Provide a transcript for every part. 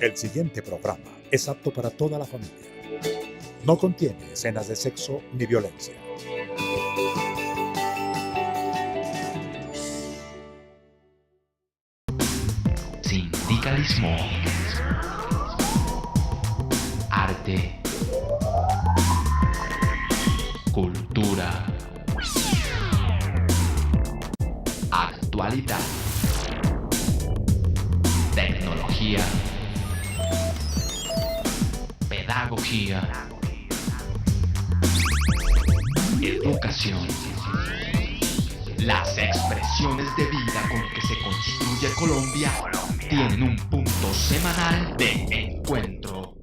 El siguiente programa es apto para toda la familia. No contiene escenas de sexo ni violencia. Sindicalismo, arte, cultura, actualidad, tecnología, pedagogía, educación. Las expresiones de vida con que se construye Colombia tienen un punto semanal de encuentro.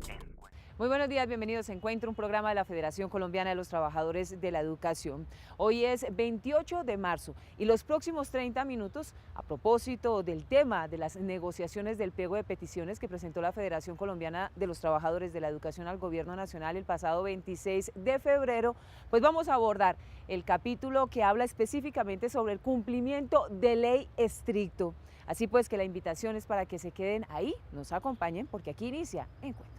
Muy buenos días, bienvenidos a Encuentro, un programa de la Federación Colombiana de los Trabajadores de la Educación. Hoy es 28 de marzo y los próximos 30 minutos, a propósito del tema de las negociaciones del pliego de peticiones que presentó la Federación Colombiana de los Trabajadores de la Educación al Gobierno Nacional el pasado 26 de febrero, pues vamos a abordar el capítulo que habla específicamente sobre el cumplimiento de ley estricto. Así pues que la invitación es para que se queden ahí, nos acompañen, porque aquí inicia Encuentro.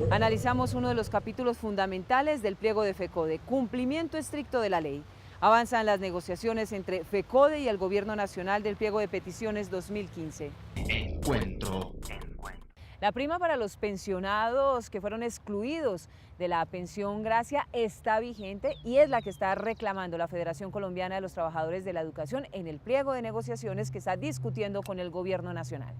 Analizamos uno de los capítulos fundamentales del pliego de FECODE, cumplimiento estricto de la ley. Avanzan las negociaciones entre FECODE y el Gobierno Nacional del pliego de peticiones 2015. Encuentro. La prima para los pensionados que fueron excluidos de la pensión gracia está vigente y es la que está reclamando la Federación Colombiana de los Trabajadores de la Educación en el pliego de negociaciones que está discutiendo con el Gobierno Nacional.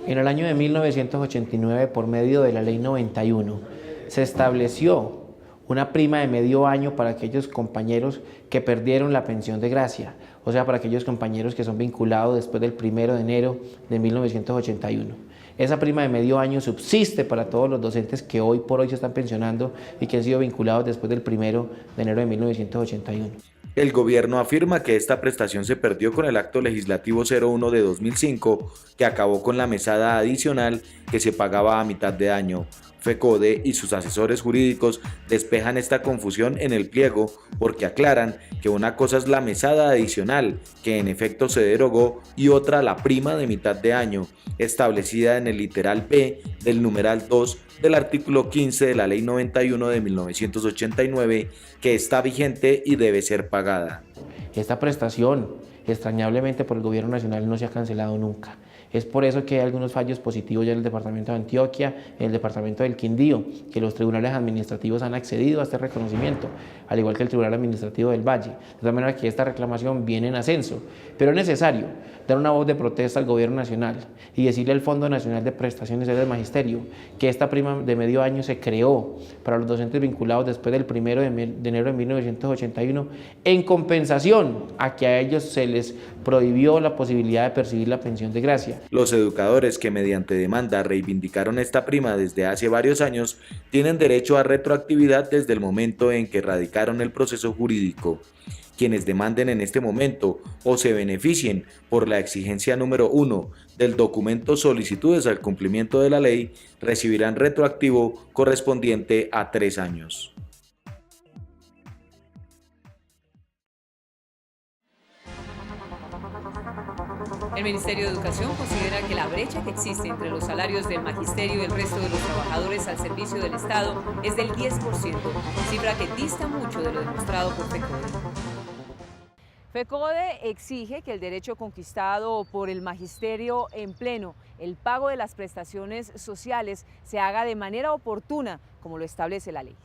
En el año de 1989, por medio de la Ley 91, se estableció una prima de medio año para aquellos compañeros que perdieron la pensión de gracia, o sea, para aquellos compañeros que son vinculados después del 1 de enero de 1981. Esa prima de medio año subsiste para todos los docentes que hoy por hoy se están pensionando y que han sido vinculados después del 1 de enero de 1981. El gobierno afirma que esta prestación se perdió con el Acto Legislativo 01 de 2005, que acabó con la mesada adicional que se pagaba a mitad de año. FECODE y sus asesores jurídicos despejan esta confusión en el pliego porque aclaran que una cosa es la mesada adicional, que en efecto se derogó, y otra la prima de mitad de año, establecida en el literal B del numeral 2 del artículo 15 de la Ley 91 de 1989, que está vigente y debe ser pagada. Esta prestación, extrañablemente por el Gobierno Nacional, no se ha cancelado nunca. Es por eso que hay algunos fallos positivos ya en el departamento de Antioquia, en el departamento del Quindío, que los tribunales administrativos han accedido a este reconocimiento, al igual que el Tribunal Administrativo del Valle. De tal manera que esta reclamación viene en ascenso. Pero es necesario dar una voz de protesta al Gobierno Nacional y decirle al Fondo Nacional de Prestaciones del Magisterio que esta prima de medio año se creó para los docentes vinculados después del 1 de enero de 1981 en compensación a que a ellos se les prohibió la posibilidad de percibir la pensión de gracia. Los educadores que mediante demanda reivindicaron esta prima desde hace varios años tienen derecho a retroactividad desde el momento en que radicaron el proceso jurídico. Quienes demanden en este momento o se beneficien por la exigencia número 1 del documento Solicitudes al cumplimiento de la ley recibirán retroactivo correspondiente a 3 años. El Ministerio de Educación considera que la brecha que existe entre los salarios del magisterio y el resto de los trabajadores al servicio del Estado es del 10%, cifra que dista mucho de lo demostrado por FECODE. FECODE exige que el derecho conquistado por el magisterio en pleno, el pago de las prestaciones sociales, se haga de manera oportuna, como lo establece la ley.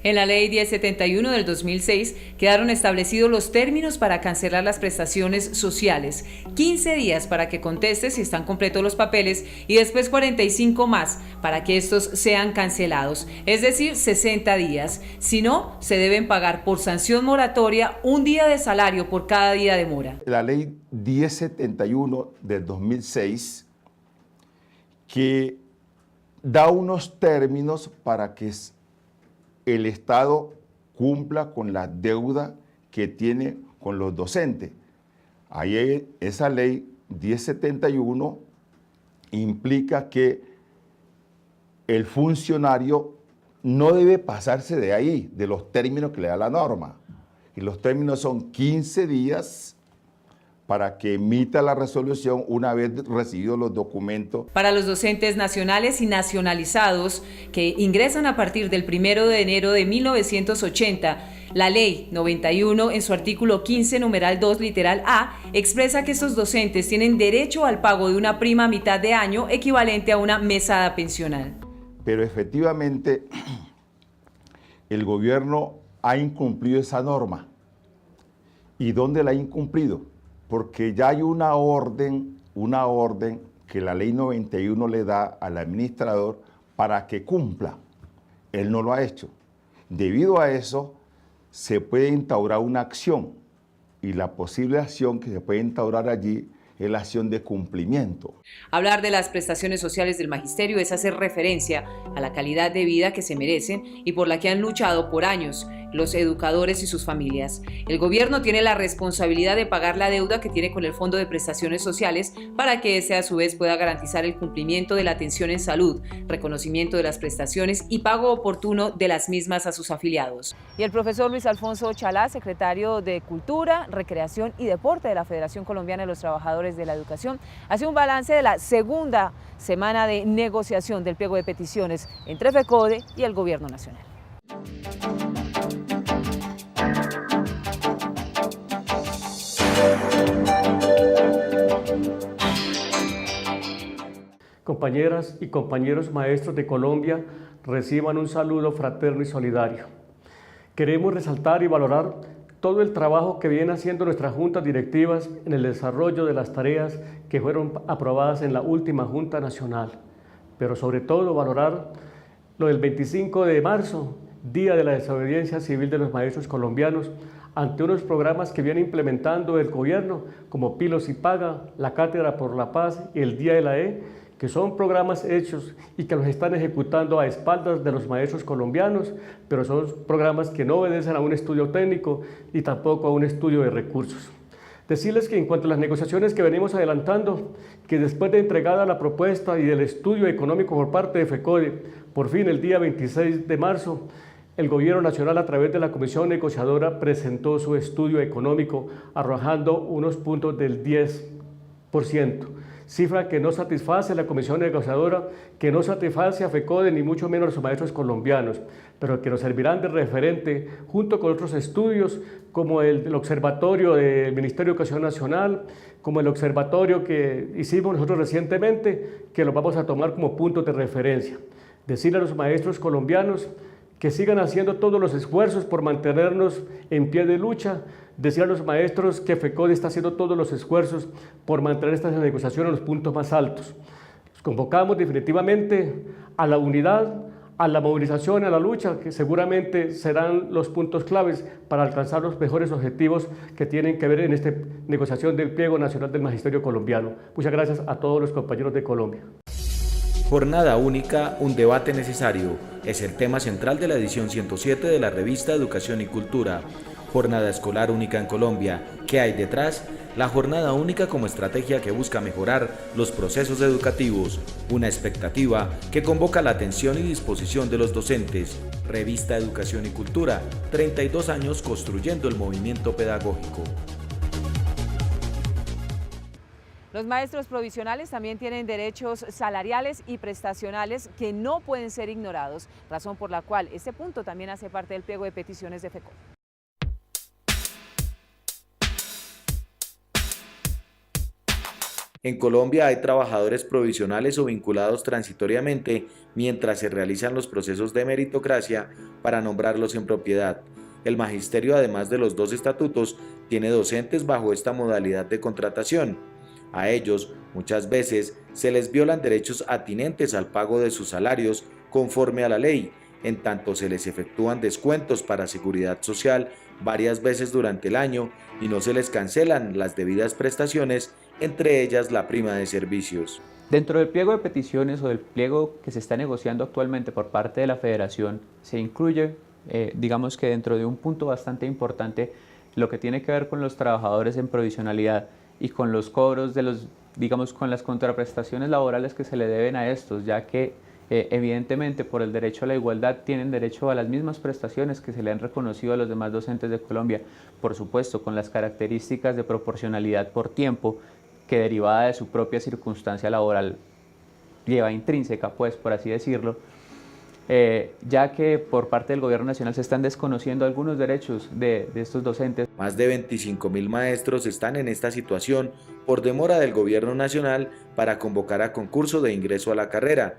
En la Ley 1071 del 2006 quedaron establecidos los términos para cancelar las prestaciones sociales. 15 días para que contestes si están completos los papeles y después 45 más para que estos sean cancelados, es decir, 60 días. Si no, se deben pagar por sanción moratoria un día de salario por cada día de mora. La Ley 1071 del 2006 que da unos términos para que el Estado cumpla con la deuda que tiene con los docentes. Ahí esa ley 1071 implica que el funcionario no debe pasarse de ahí, de los términos que le da la norma. Y los términos son 15 días para que emita la resolución una vez recibidos los documentos. Para los docentes nacionales y nacionalizados que ingresan a partir del 1 de enero de 1980, la Ley 91, en su artículo 15, numeral 2, literal A, expresa que estos docentes tienen derecho al pago de una prima a mitad de año equivalente a una mesada pensional. Pero efectivamente, el gobierno ha incumplido esa norma. ¿Y dónde la ha incumplido? Porque ya hay una orden que la Ley 91 le da al administrador para que cumpla. Él no lo ha hecho. Debido a eso, se puede instaurar una acción, y la posible acción que se puede instaurar allí es la acción de cumplimiento. Hablar de las prestaciones sociales del magisterio es hacer referencia a la calidad de vida que se merecen y por la que han luchado por años los educadores y sus familias. El gobierno tiene la responsabilidad de pagar la deuda que tiene con el Fondo de Prestaciones Sociales para que ese a su vez pueda garantizar el cumplimiento de la atención en salud, reconocimiento de las prestaciones y pago oportuno de las mismas a sus afiliados. Y el profesor Luis Alfonso Chalá, secretario de Cultura, Recreación y Deporte de la Federación Colombiana de los Trabajadores de la Educación, hace un balance de la segunda semana de negociación del pliego de peticiones entre FECODE y el Gobierno Nacional. Compañeras y compañeros maestros de Colombia, reciban un saludo fraterno y solidario. Queremos resaltar y valorar todo el trabajo que vienen haciendo nuestras juntas directivas en el desarrollo de las tareas que fueron aprobadas en la última Junta Nacional, pero sobre todo valorar lo del 25 de marzo, Día de la Desobediencia Civil de los Maestros Colombianos, ante unos programas que viene implementando el gobierno, como Pilos y Paga, la Cátedra por la Paz y el Día de la E, que son programas hechos y que los están ejecutando a espaldas de los maestros colombianos, pero son programas que no obedecen a un estudio técnico y tampoco a un estudio de recursos. Decirles que en cuanto a las negociaciones que venimos adelantando, que después de entregada la propuesta y del estudio económico por parte de FECODE, por fin el día 26 de marzo, el Gobierno Nacional a través de la Comisión Negociadora presentó su estudio económico arrojando unos puntos del 10%. Cifra que no satisface a la Comisión Negociadora, que no satisface a FECODE ni mucho menos a los maestros colombianos, pero que nos servirán de referente junto con otros estudios como el del Observatorio del Ministerio de Educación Nacional, como el observatorio que hicimos nosotros recientemente, que lo vamos a tomar como puntos de referencia. Decirle a los maestros colombianos que sigan haciendo todos los esfuerzos por mantenernos en pie de lucha, decir a los maestros que FECODE está haciendo todos los esfuerzos por mantener estas negociaciones en los puntos más altos. Los convocamos definitivamente a la unidad, a la movilización, a la lucha, que seguramente serán los puntos claves para alcanzar los mejores objetivos que tienen que ver en esta negociación del Pliego Nacional del Magisterio Colombiano. Muchas gracias a todos los compañeros de Colombia. Jornada única, un debate necesario, es el tema central de la edición 107 de la revista Educación y Cultura. Jornada escolar única en Colombia. ¿Qué hay detrás? La jornada única como estrategia que busca mejorar los procesos educativos. Una expectativa que convoca la atención y disposición de los docentes. Revista Educación y Cultura, 32 años construyendo el movimiento pedagógico. Los maestros provisionales también tienen derechos salariales y prestacionales que no pueden ser ignorados, razón por la cual este punto también hace parte del pliego de peticiones de FECODE. En Colombia hay trabajadores provisionales o vinculados transitoriamente mientras se realizan los procesos de meritocracia para nombrarlos en propiedad. El magisterio, además de los 2 estatutos, tiene docentes bajo esta modalidad de contratación. A ellos, muchas veces, se les violan derechos atinentes al pago de sus salarios conforme a la ley, en tanto se les efectúan descuentos para seguridad social varias veces durante el año y no se les cancelan las debidas prestaciones, entre ellas la prima de servicios. Dentro del pliego de peticiones o del pliego que se está negociando actualmente por parte de la Federación, se incluye, digamos que dentro de un punto bastante importante, lo que tiene que ver con los trabajadores en provisionalidad y con los cobros de los, digamos, con las contraprestaciones laborales que se le deben a estos, ya que Evidentemente, por el derecho a la igualdad, tienen derecho a las mismas prestaciones que se le han reconocido a los demás docentes de Colombia, por supuesto, con las características de proporcionalidad por tiempo que derivada de su propia circunstancia laboral lleva intrínseca, pues, por así decirlo, ya que por parte del Gobierno Nacional se están desconociendo algunos derechos de estos docentes. Más de 25.000 maestros están en esta situación por demora del Gobierno Nacional para convocar a concurso de ingreso a la carrera.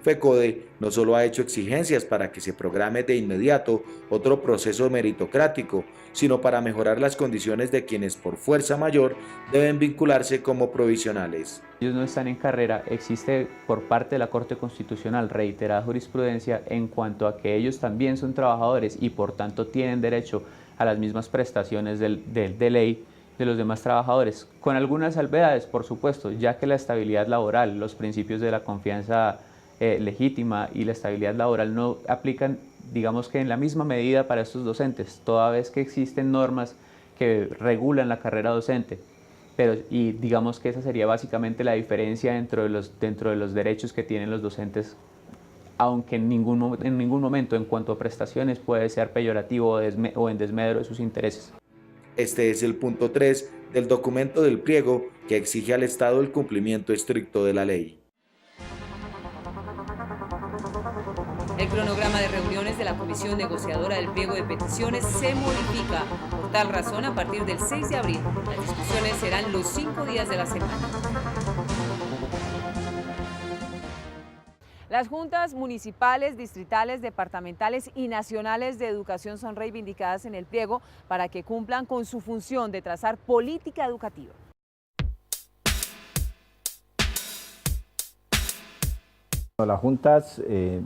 FECODE no solo ha hecho exigencias para que se programe de inmediato otro proceso meritocrático, sino para mejorar las condiciones de quienes por fuerza mayor deben vincularse como provisionales. Ellos no están en carrera, existe por parte de la Corte Constitucional reiterada jurisprudencia en cuanto a que ellos también son trabajadores y por tanto tienen derecho a las mismas prestaciones de ley de los demás trabajadores, con algunas salvedades, por supuesto, ya que la estabilidad laboral, los principios de la confianza legítima y la estabilidad laboral no aplican, digamos que en la misma medida para estos docentes, toda vez que existen normas que regulan la carrera docente. Y digamos que esa sería básicamente la diferencia dentro de los derechos que tienen los docentes, aunque en ningún momento en cuanto a prestaciones puede ser peyorativo o en desmedro de sus intereses. Este es el punto 3 del documento del pliego que exige al Estado el cumplimiento estricto de la ley. El cronograma de reuniones de la Comisión Negociadora del Pliego de Peticiones se modifica. Por tal razón, a partir del 6 de abril, las discusiones serán los 5 días de la semana. Las juntas municipales, distritales, departamentales y nacionales de educación son reivindicadas en el pliego para que cumplan con su función de trazar política educativa. Las juntas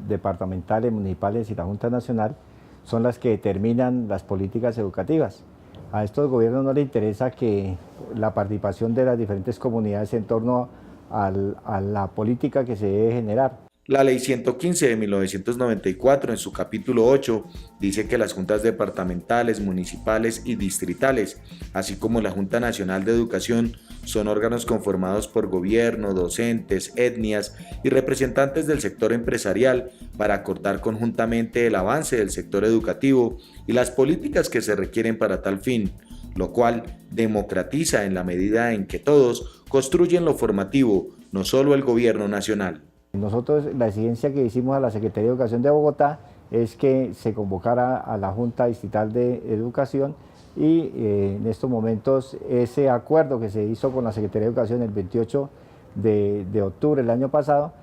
departamentales, municipales y la Junta Nacional son las que determinan las políticas educativas. A estos gobiernos no les interesa que la participación de las diferentes comunidades en torno a la política que se debe generar. La Ley 115 de 1994, en su capítulo 8, dice que las juntas departamentales, municipales y distritales, así como la Junta Nacional de Educación, son órganos conformados por gobierno, docentes, etnias y representantes del sector empresarial para acordar conjuntamente el avance del sector educativo y las políticas que se requieren para tal fin, lo cual democratiza en la medida en que todos construyen lo formativo, no solo el gobierno nacional. Nosotros la exigencia que hicimos a la Secretaría de Educación de Bogotá es que se convocara a la Junta Distrital de Educación y en estos momentos ese acuerdo que se hizo con la Secretaría de Educación el 28 de octubre del año pasado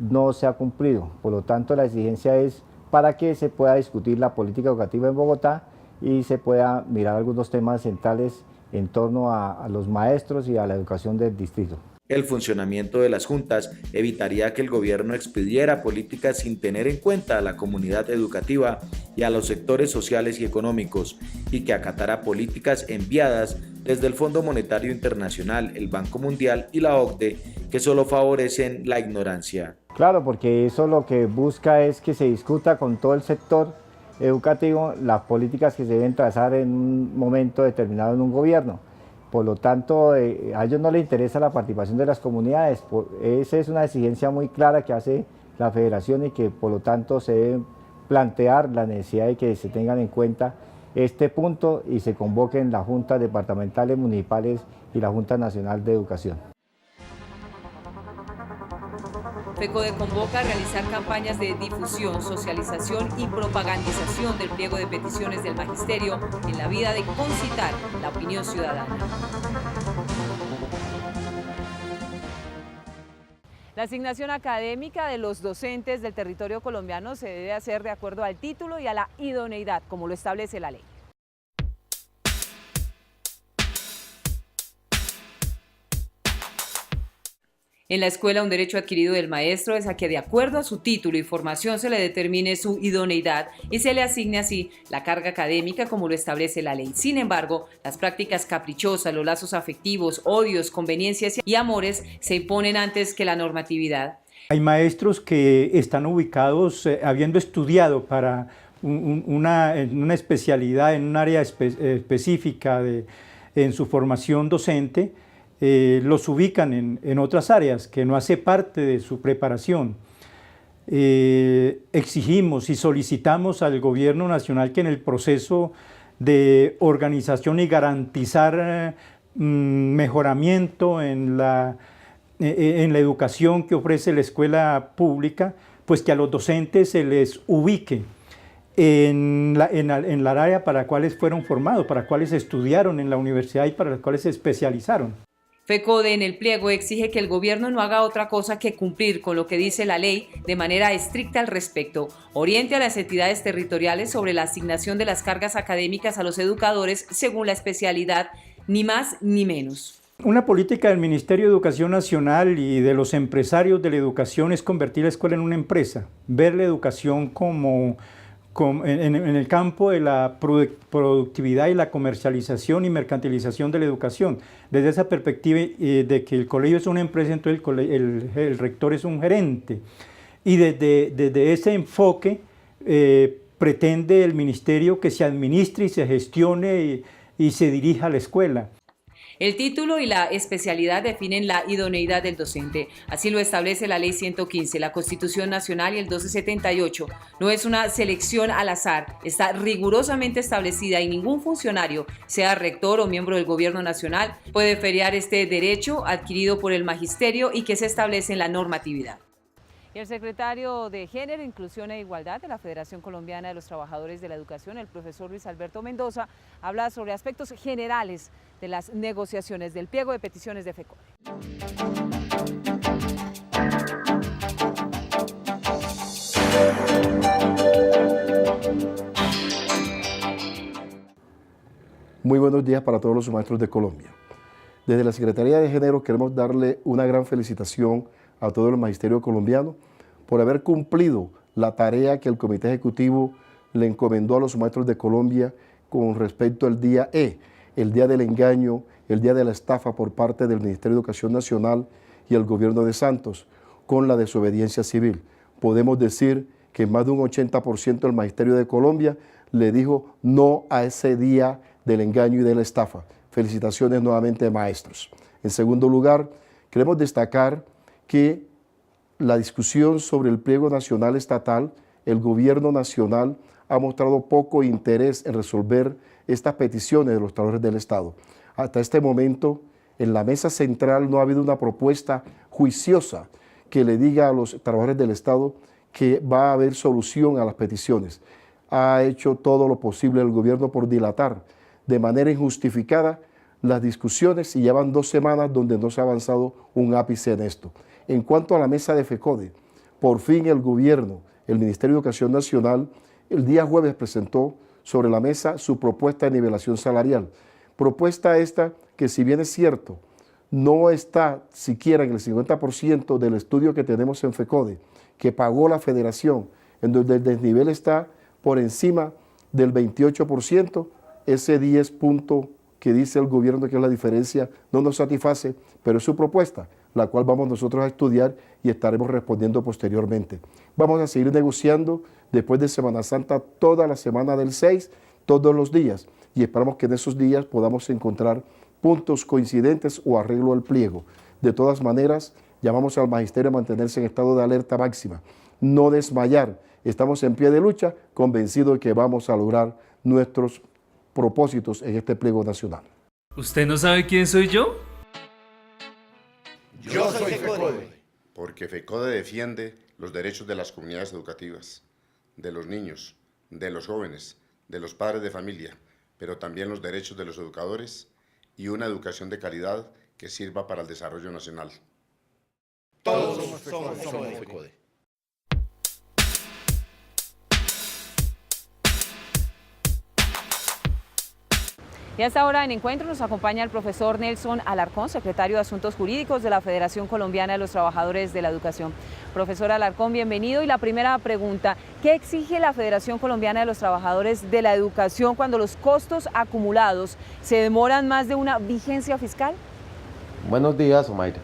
no se ha cumplido. Por lo tanto, la exigencia es para que se pueda discutir la política educativa en Bogotá y se pueda mirar algunos temas centrales en torno a los maestros y a la educación del distrito. El funcionamiento de las juntas evitaría que el gobierno expidiera políticas sin tener en cuenta a la comunidad educativa y a los sectores sociales y económicos, y que acatara políticas enviadas desde el Fondo Monetario Internacional, el Banco Mundial y la OCDE, que solo favorecen la ignorancia. Claro, porque eso lo que busca es que se discuta con todo el sector educativo las políticas que se deben trazar en un momento determinado en un gobierno. Por lo tanto, a ellos no les interesa la participación de las comunidades. Esa es una exigencia muy clara que hace la federación y que por lo tanto se debe plantear la necesidad de que se tengan en cuenta este punto y se convoquen las juntas departamentales, municipales y la Junta Nacional de Educación. FECODE convoca a realizar campañas de difusión, socialización y propagandización del pliego de peticiones del magisterio en la vida de concitar la opinión ciudadana. La asignación académica de los docentes del territorio colombiano se debe hacer de acuerdo al título y a la idoneidad, como lo establece la ley. En la escuela, un derecho adquirido del maestro es a que de acuerdo a su título y formación se le determine su idoneidad y se le asigne así la carga académica como lo establece la ley. Sin embargo, las prácticas caprichosas, los lazos afectivos, odios, conveniencias y amores se imponen antes que la normatividad. Hay maestros que están ubicados habiendo estudiado para una especialidad en un área específica en su formación docente, los ubican en otras áreas que no hace parte de su preparación. exigimos y solicitamos al gobierno nacional que en el proceso de organización y garantizar mejoramiento en la educación que ofrece la escuela pública, pues que a los docentes se les ubique en la área para la cuales fueron formados, para la cuales estudiaron en la universidad y para las cuales se especializaron. FECODE en el pliego exige que el gobierno no haga otra cosa que cumplir con lo que dice la ley de manera estricta al respecto, oriente a las entidades territoriales sobre la asignación de las cargas académicas a los educadores según la especialidad, ni más ni menos. Una política del Ministerio de Educación Nacional y de los empresarios de la educación es convertir la escuela en una empresa, ver la educación en el campo de la productividad y la comercialización y mercantilización de la educación. Desde esa perspectiva de que el colegio es una empresa, entonces el rector es un gerente. Y desde ese enfoque pretende el ministerio que se administre y se gestione y se dirija a la escuela. El título y la especialidad definen la idoneidad del docente. Así lo establece la Ley 115, la Constitución Nacional y el 1278. No es una selección al azar, está rigurosamente establecida y ningún funcionario, sea rector o miembro del Gobierno Nacional, puede feriar este derecho adquirido por el magisterio y que se establece en la normatividad. Y el secretario de Género, Inclusión e Igualdad de la Federación Colombiana de los Trabajadores de la Educación, el profesor Luis Alberto Mendoza, habla sobre aspectos generales de las negociaciones del pliego de peticiones de FECODE. Muy buenos días para todos los maestros de Colombia. Desde la Secretaría de Género queremos darle una gran felicitación a todo el magisterio colombiano por haber cumplido la tarea que el Comité Ejecutivo le encomendó a los maestros de Colombia con respecto al día E, el día del engaño, el día de la estafa por parte del Ministerio de Educación Nacional y el gobierno de Santos, con la desobediencia civil. Podemos decir que más de un 80% del magisterio de Colombia le dijo no a ese día del engaño y de la estafa. Felicitaciones nuevamente, maestros. En segundo lugar, queremos destacar que la discusión sobre el pliego nacional estatal, el gobierno nacional ha mostrado poco interés en resolver estas peticiones de los trabajadores del Estado. Hasta este momento, en la mesa central no ha habido una propuesta juiciosa que le diga a los trabajadores del Estado que va a haber solución a las peticiones. Ha hecho todo lo posible el gobierno por dilatar de manera injustificada las discusiones y llevan 2 semanas donde no se ha avanzado un ápice en esto. En cuanto a la mesa de FECODE, por fin el gobierno, el Ministerio de Educación Nacional, el día jueves presentó sobre la mesa su propuesta de nivelación salarial. Propuesta esta que, si bien es cierto, no está siquiera en el 50% del estudio que tenemos en FECODE, que pagó la federación, en donde el desnivel está por encima del 28%, ese 10 puntos que dice el gobierno que es la diferencia no nos satisface, pero es su propuesta, la cual vamos nosotros a estudiar y estaremos respondiendo posteriormente. Vamos a seguir negociando después de Semana Santa toda la semana del 6, todos los días, y esperamos que en esos días podamos encontrar puntos coincidentes o arreglo al pliego. De todas maneras, llamamos al magisterio a mantenerse en estado de alerta máxima, no desmayar. Estamos en pie de lucha, convencidos de que vamos a lograr nuestros propósitos en este pliego nacional. ¿Usted no sabe quién soy yo? Yo soy FECODE. Porque FECODE defiende los derechos de las comunidades educativas, de los niños, de los jóvenes, de los padres de familia, pero también los derechos de los educadores y una educación de calidad que sirva para el desarrollo nacional. Todos somos FECODE. Y hasta ahora en Encuentro nos acompaña el profesor Nelson Alarcón, secretario de Asuntos Jurídicos de la Federación Colombiana de los Trabajadores de la Educación. Profesor Alarcón, bienvenido. Y la primera pregunta, ¿qué exige la Federación Colombiana de los Trabajadores de la Educación cuando los costos acumulados se demoran más de una vigencia fiscal? Buenos días, Omaira.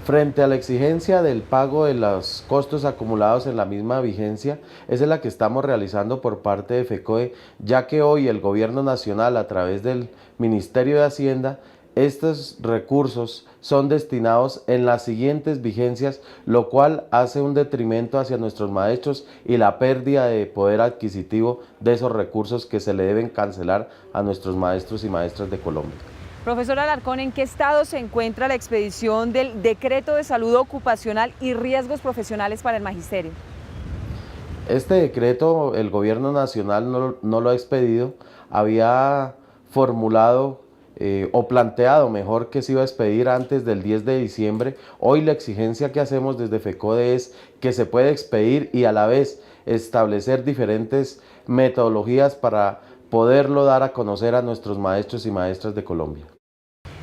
Frente a la exigencia del pago de los costos acumulados en la misma vigencia, esa es la que estamos realizando por parte de FECODE, ya que hoy el Gobierno Nacional, a través del Ministerio de Hacienda, estos recursos son destinados en las siguientes vigencias, lo cual hace un detrimento hacia nuestros maestros y la pérdida de poder adquisitivo de esos recursos que se le deben cancelar a nuestros maestros y maestras de Colombia. Profesor Alarcón, ¿en qué estado se encuentra la expedición del Decreto de Salud Ocupacional y Riesgos Profesionales para el Magisterio? Este decreto el Gobierno Nacional no lo ha expedido, había formulado o planteado mejor que se iba a expedir antes del 10 de diciembre. Hoy la exigencia que hacemos desde FECODE es que se puede expedir y a la vez establecer diferentes metodologías para poderlo dar a conocer a nuestros maestros y maestras de Colombia.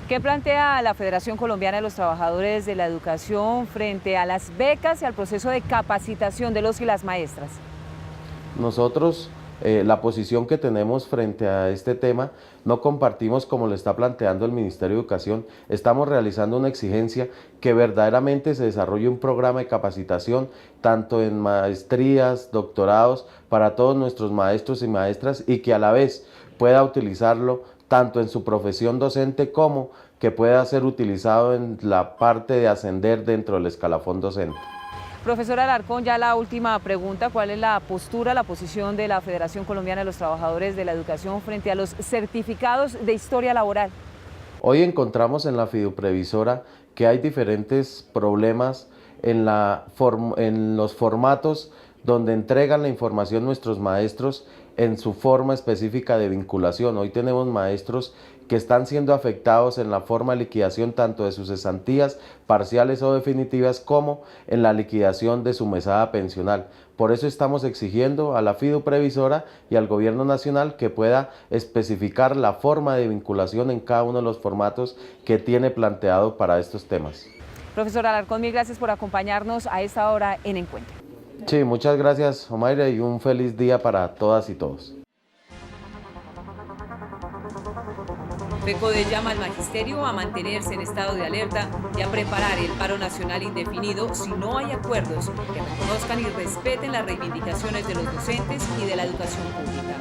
¿Qué plantea la Federación Colombiana de los Trabajadores de la Educación frente a las becas y al proceso de capacitación de los y las maestras? Nosotros, la posición que tenemos frente a este tema, no compartimos como lo está planteando el Ministerio de Educación. Estamos realizando una exigencia que verdaderamente se desarrolle un programa de capacitación, tanto en maestrías, doctorados, para todos nuestros maestros y maestras, y que a la vez pueda utilizarlo tanto en su profesión docente como que pueda ser utilizado en la parte de ascender dentro del escalafón docente. Profesor Alarcón, ya la última pregunta, ¿cuál es la postura, la posición de la Federación Colombiana de los Trabajadores de la Educación frente a los certificados de historia laboral? Hoy encontramos en la fiduprevisora que hay diferentes problemas en los formatos donde entregan la información nuestros maestros en su forma específica de vinculación. Hoy tenemos maestros que están siendo afectados en la forma de liquidación tanto de sus cesantías parciales o definitivas como en la liquidación de su mesada pensional. Por eso estamos exigiendo a la fiduprevisora y al Gobierno Nacional que pueda especificar la forma de vinculación en cada uno de los formatos que tiene planteado para estos temas. Profesor Alarcón, mil gracias por acompañarnos a esta hora en Encuentro. Sí, muchas gracias, Omaira, y un feliz día para todas y todos. FECODE llama al magisterio a mantenerse en estado de alerta y a preparar el paro nacional indefinido si no hay acuerdos que reconozcan y respeten las reivindicaciones de los docentes y de la educación pública.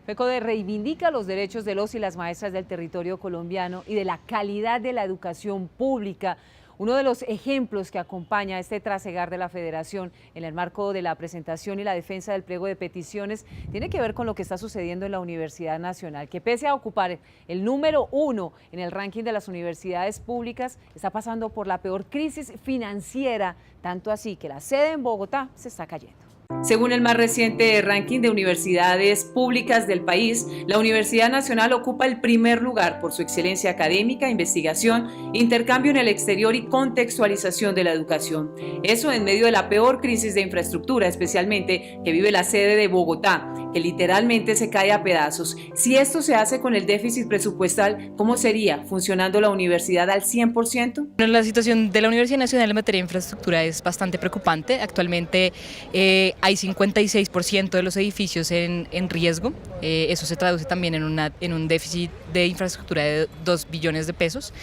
FECODE reivindica los derechos de los y las maestras del territorio colombiano y de la calidad de la educación pública. Uno de los ejemplos que acompaña este trasegar de la Federación en el marco de la presentación y la defensa del pliego de peticiones tiene que ver con lo que está sucediendo en la Universidad Nacional, que pese a ocupar el número 1 en el ranking de las universidades públicas, está pasando por la peor crisis financiera, tanto así que la sede en Bogotá se está cayendo. Según el más reciente ranking de universidades públicas del país, la Universidad Nacional ocupa el primer lugar por su excelencia académica, investigación, intercambio en el exterior y contextualización de la educación. Eso en medio de la peor crisis de infraestructura, especialmente que vive la sede de Bogotá, que literalmente se cae a pedazos. Si esto se hace con el déficit presupuestal, ¿cómo sería funcionando la universidad al 100%? La situación de la Universidad Nacional en materia de infraestructura es bastante preocupante. Actualmente hay 56% de los edificios en riesgo. Eso se traduce también en un déficit de infraestructura de 2 billones de pesos,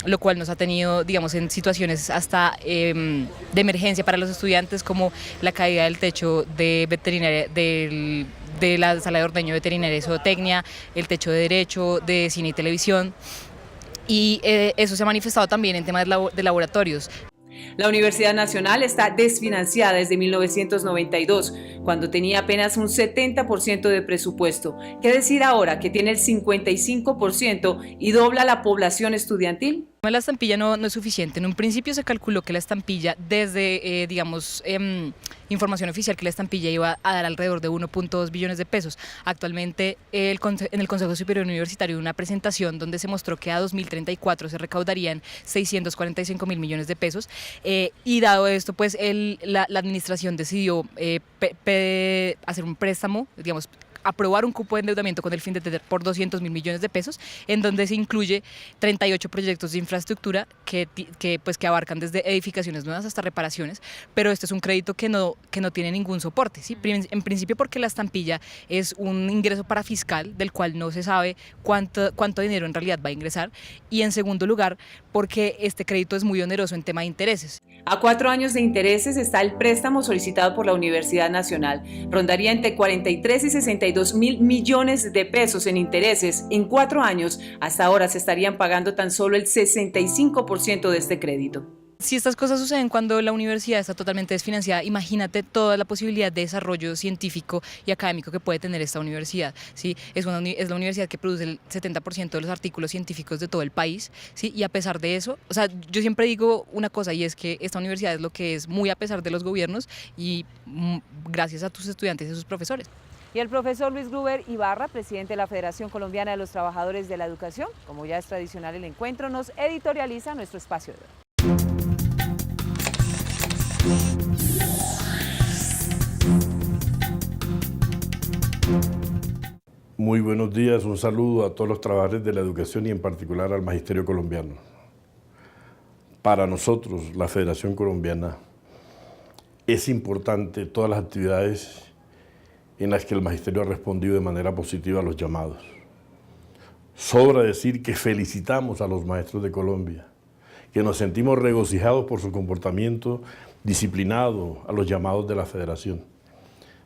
lo cual nos ha tenido, digamos, en situaciones hasta de emergencia para los estudiantes, como la caída del techo de veterinaria, de la sala de ordeño veterinaria y zootecnia, el techo de derecho, de cine y televisión, y eso se ha manifestado también en temas de laboratorios. La Universidad Nacional está desfinanciada desde 1992, cuando tenía apenas un 70% de presupuesto. ¿Qué decir ahora que tiene el 55% y dobla la población estudiantil? La estampilla no es suficiente. En un principio se calculó que la estampilla, desde información oficial, que la estampilla iba a dar alrededor de 1.2 billones de pesos. Actualmente en el Consejo Superior Universitario hubo una presentación donde se mostró que a 2034 se recaudarían 645 mil millones de pesos, y dado esto, pues la administración decidió hacer un préstamo, digamos, aprobar un cupo de endeudamiento con el fin de tener por 200 mil millones de pesos, en donde se incluye 38 proyectos de infraestructura que abarcan desde edificaciones nuevas hasta reparaciones, pero este es un crédito que no tiene ningún soporte, ¿sí? En principio porque la estampilla es un ingreso parafiscal del cual no se sabe cuánto dinero en realidad va a ingresar, y en segundo lugar porque este crédito es muy oneroso en tema de intereses. A 4 años de intereses está el préstamo solicitado por la Universidad Nacional, rondaría entre 43 y 62 42.000 millones de pesos en intereses en 4 años, hasta ahora se estarían pagando tan solo el 65% de este crédito. Si estas cosas suceden cuando la universidad está totalmente desfinanciada, imagínate toda la posibilidad de desarrollo científico y académico que puede tener esta universidad, ¿sí? Es la universidad que produce el 70% de los artículos científicos de todo el país, ¿sí? Y a pesar de eso, o sea, yo siempre digo una cosa, y es que esta universidad es lo que es muy a pesar de los gobiernos y gracias a tus estudiantes y a sus profesores. Y el profesor Luis Gruber Ibarra, presidente de la Federación Colombiana de los Trabajadores de la Educación, como ya es tradicional el encuentro, nos editorializa nuestro espacio de hoy. Muy buenos días, un saludo a todos los trabajadores de la educación y en particular al Magisterio colombiano. Para nosotros, la Federación Colombiana, es importante todas las actividades en las que el Magisterio ha respondido de manera positiva a los llamados. Sobra decir que felicitamos a los maestros de Colombia, que nos sentimos regocijados por su comportamiento disciplinado a los llamados de la Federación.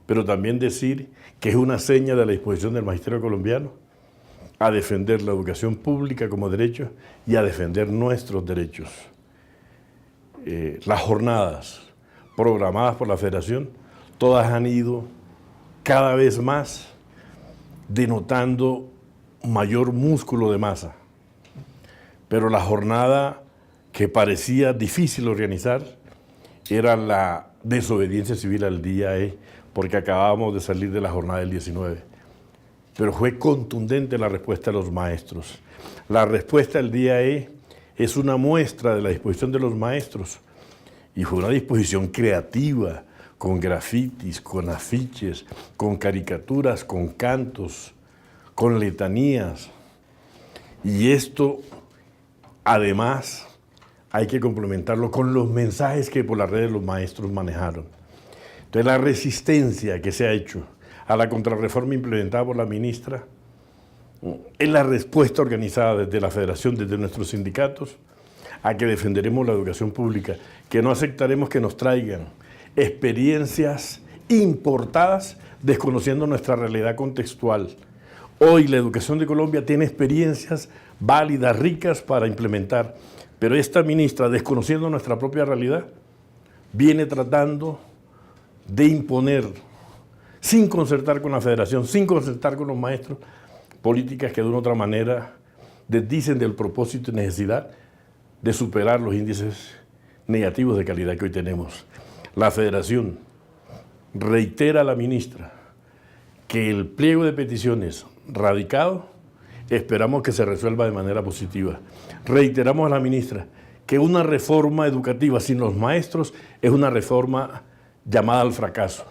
Pero también decir que es una seña de la disposición del Magisterio colombiano a defender la educación pública como derecho y a defender nuestros derechos. Las jornadas programadas por la Federación, todas han ido cada vez más denotando mayor músculo de masa. Pero la jornada que parecía difícil organizar era la desobediencia civil al día E, porque acabábamos de salir de la jornada del 19. Pero fue contundente la respuesta de los maestros. La respuesta del día E es una muestra de la disposición de los maestros, y fue una disposición creativa, con grafitis, con afiches, con caricaturas, con cantos, con letanías. Y esto, además, hay que complementarlo con los mensajes que por las redes los maestros manejaron. Entonces, la resistencia que se ha hecho a la contrarreforma implementada por la ministra es la respuesta organizada desde la Federación, desde nuestros sindicatos, a que defenderemos la educación pública, que no aceptaremos que nos traigan experiencias importadas desconociendo nuestra realidad contextual. Hoy la educación de Colombia tiene experiencias válidas, ricas para implementar, pero esta ministra, desconociendo nuestra propia realidad, viene tratando de imponer, sin concertar con la Federación, sin concertar con los maestros, políticas que de una u otra manera desdicen del propósito y necesidad de superar los índices negativos de calidad que hoy tenemos. La Federación reitera a la ministra que el pliego de peticiones radicado esperamos que se resuelva de manera positiva. Reiteramos a la ministra que una reforma educativa sin los maestros es una reforma llamada al fracaso.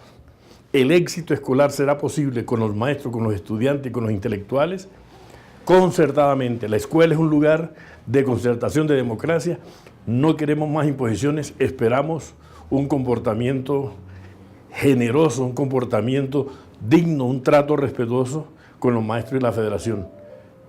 El éxito escolar será posible con los maestros, con los estudiantes y con los intelectuales concertadamente. La escuela es un lugar de concertación, de democracia. No queremos más imposiciones, esperamos un comportamiento generoso, un comportamiento digno, un trato respetuoso con los maestros y la Federación.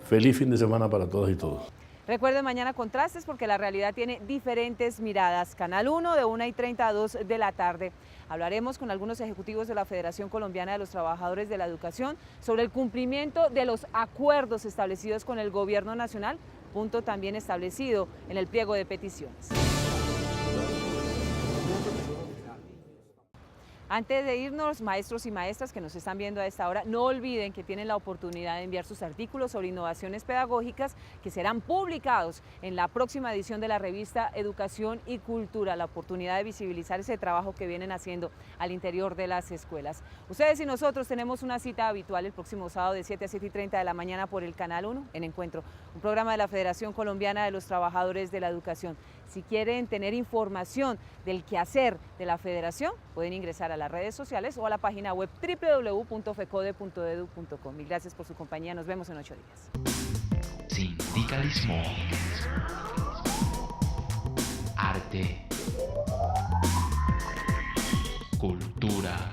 Feliz fin de semana para todas y todos. Recuerden mañana Contrastes, porque la realidad tiene diferentes miradas. Canal 1 de 1:30 a 2 de la tarde. Hablaremos con algunos ejecutivos de la Federación Colombiana de los Trabajadores de la Educación sobre el cumplimiento de los acuerdos establecidos con el Gobierno Nacional, punto también establecido en el pliego de peticiones. Antes de irnos, maestros y maestras que nos están viendo a esta hora, no olviden que tienen la oportunidad de enviar sus artículos sobre innovaciones pedagógicas que serán publicados en la próxima edición de la revista Educación y Cultura, la oportunidad de visibilizar ese trabajo que vienen haciendo al interior de las escuelas. Ustedes y nosotros tenemos una cita habitual el próximo sábado de 7 a 7:30 de la mañana por el Canal 1 en Encuentro, un programa de la Federación Colombiana de los Trabajadores de la Educación. Si quieren tener información del quehacer de la Federación, pueden ingresar a las redes sociales o a la página web www.fecode.edu.com. Mil gracias por su compañía, nos vemos en 8 días. Sindicalismo, arte, cultura.